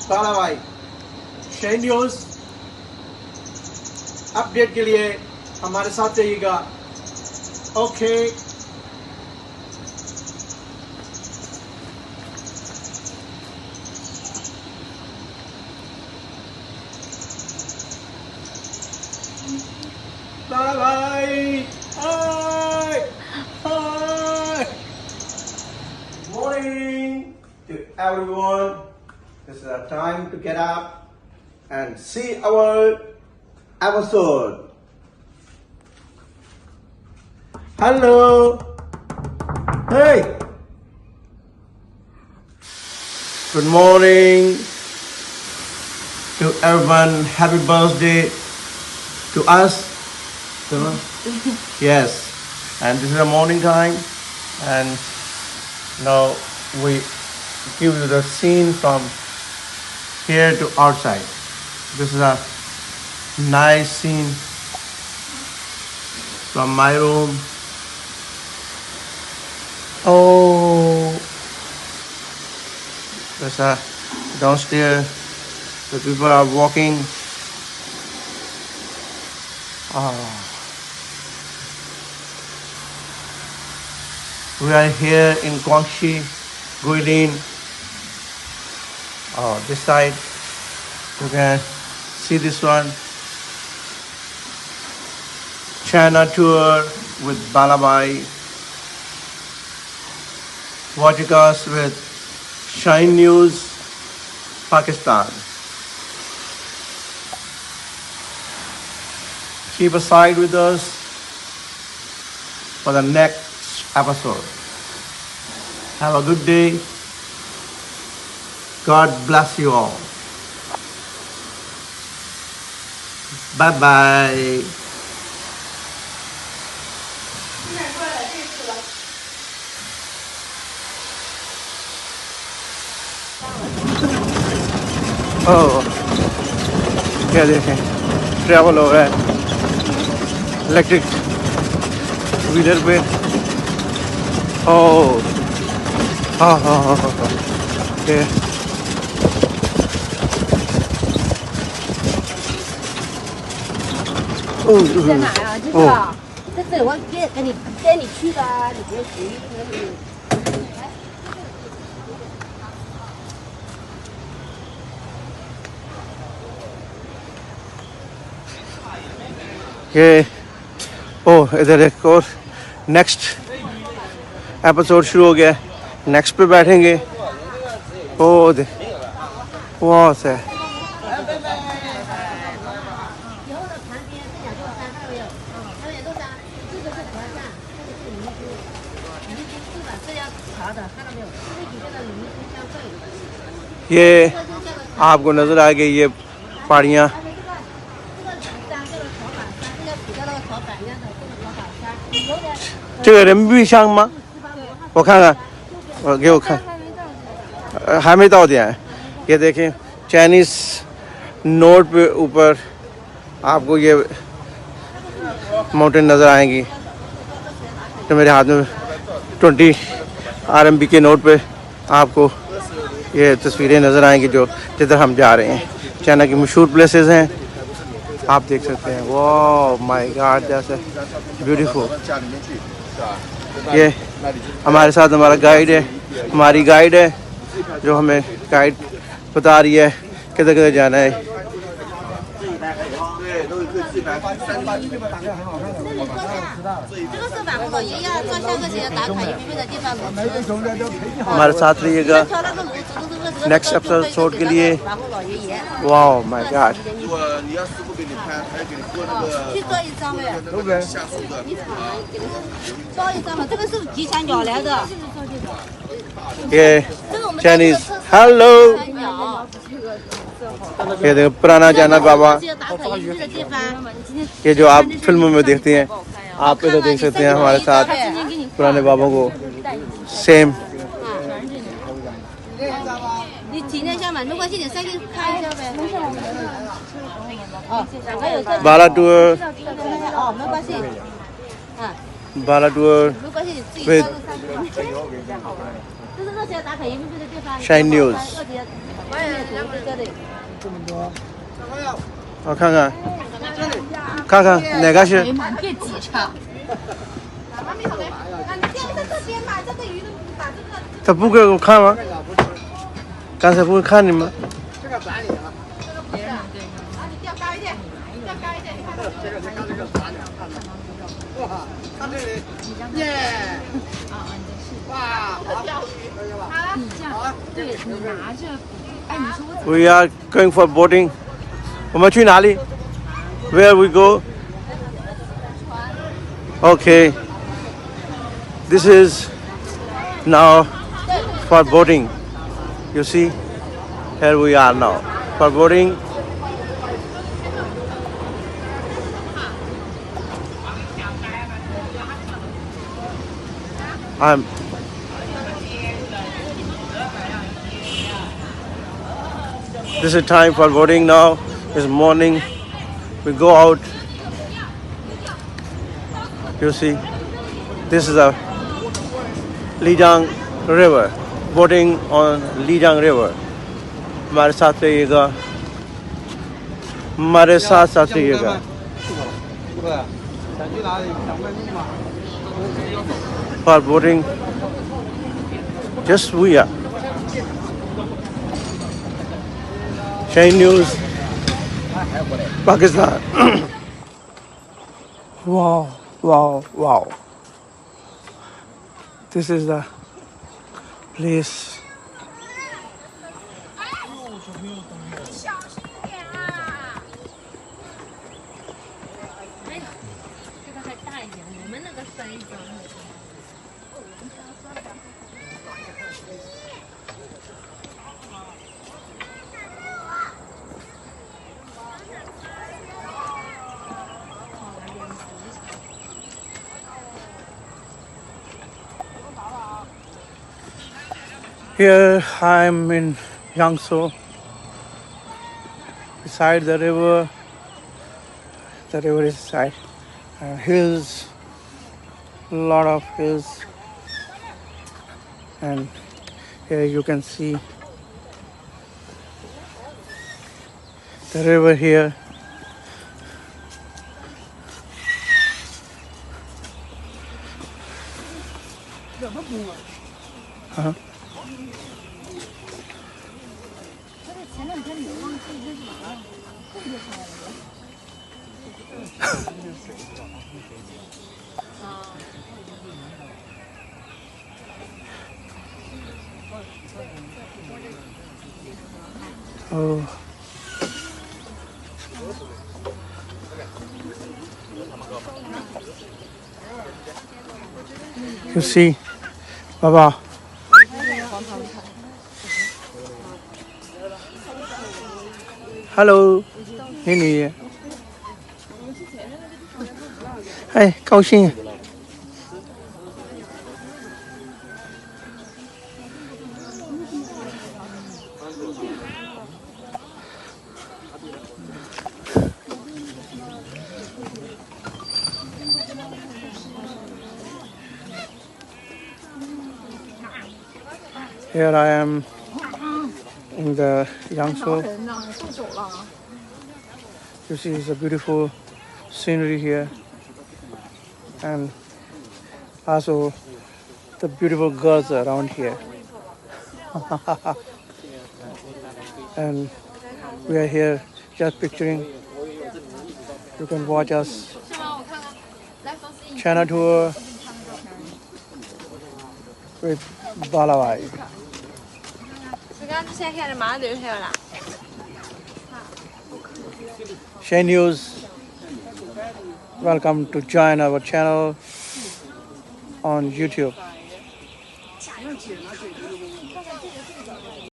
बाला भाई shine news update के लिए हमारे साथ रहिएगा. ओके. बाला भाई हाय हाय. Morning to everyone. This is our time to get up and see our episode. Hello. Hey. Good morning to everyone. Happy birthday to us. Yes. And this is the morning time. And now we give you the scene from here to outside. This is a nice scene from my room. Oh, there's a downstairs. The people are walking. Oh. We are here in Guangxi, Guilin. Oh, this side, you can see this one. China tour with Balabai. Watching with Shine News, Pakistan. Keep aside with us for the next episode. Have a good day. God bless you all. Bye bye. Oh, क्या देखें, travel हो रहा है electric wheeler पे. Oh, हाँ हाँ हाँ हाँ हाँ. Yeah. Oh, 在哪呀？这个啊，在这里我跟你去的啊，你别急，可以。 ये ओह इधर एक और नेक्स्ट एपिसोड शुरू हो गया है. नेक्स्ट पे बैठेंगे. ओ दे वहाँ से ये आपको नज़र आ गई ये पहाड़ियाँ. 这个人民币箱吗？我看看，给我看，还没到点。ये देखें चाइनीज नोट पे ऊपर आपको ये माउंटेन नज़र आएंगी. तो मेरे हाथ में 20 RMB के नोट पे आपको ये तस्वीरें नज़र आएंगी जो जिधर हम जा रहे हैं. चाइना की मशहूर प्लेसेस हैं, आप देख सकते हैं. वाह माय गॉड, दैट्स ब्यूटीफुल. ये हमारे साथ हमारा गाइड है, हमारी गाइड है जो हमें गाइड बता रही है किधर किधर जाना है. हमारे साथ रहिएगा नेक्स्ट एपिसोड के लिए. Wow my God. 去做一张呗。包一张嘛，这个是吉祥鸟来的。 ये चाइनीज हेलो. ये देखो पुराना जाना बाबा, ये जो आप फिल्मों में देखते हैं, आप इधर देख सकते हैं हमारे साथ पुराने बाबों को सेम. 你体验一下嘛，没关系，你上去看一下呗。哦，还有这。 बाला टूर, 哦，没关系。啊， बाला tour 没关系，你自己 with 上去。这是热血打卡人民币的地方。 Shine News. 这里。我看看，看看哪个是？妈，别挤着。他不给我看吗？刚才不会看你吗？这个短领啊，对。你调高一点，调高一点，你看这个刚这个短领，看着。哇，看这里，耶！哇，好，可以吧？你这样，对你拿着，哎，你说我 We are going for boating. 我们去哪里 ？Where we go? Okay. This is now for boating. You see, here we are now for boating. This is time for boating now. It's morning. We go out. You see, this is a Lijiang River. Boating on Lijiang River. हमारे साथ रहिएगा. हमारे साथ साथ रहिएगा. 对，想去哪里？想问路吗？ For boating, just we are. Shine News, Pakistan. Wow, wow, wow. This is the place. 这个还大一点，我们那个3张。Here I'm in Jiangsu, beside the river. The river is side hills, lot of hills, and here you can see the river here. Huh? 前2天你忘记那什么了，特别好玩。Oh. You see, Baba. Hello, 美女。哎，高兴。Here I am in the Jiangsu. You see, it's a beautiful scenery here, and also the beautiful girls around here. And we are here just picturing. You can watch us China tour with Balawai. 我刚刚之前看着马队还有啦。 Shine News, welcome to join our channel on YouTube.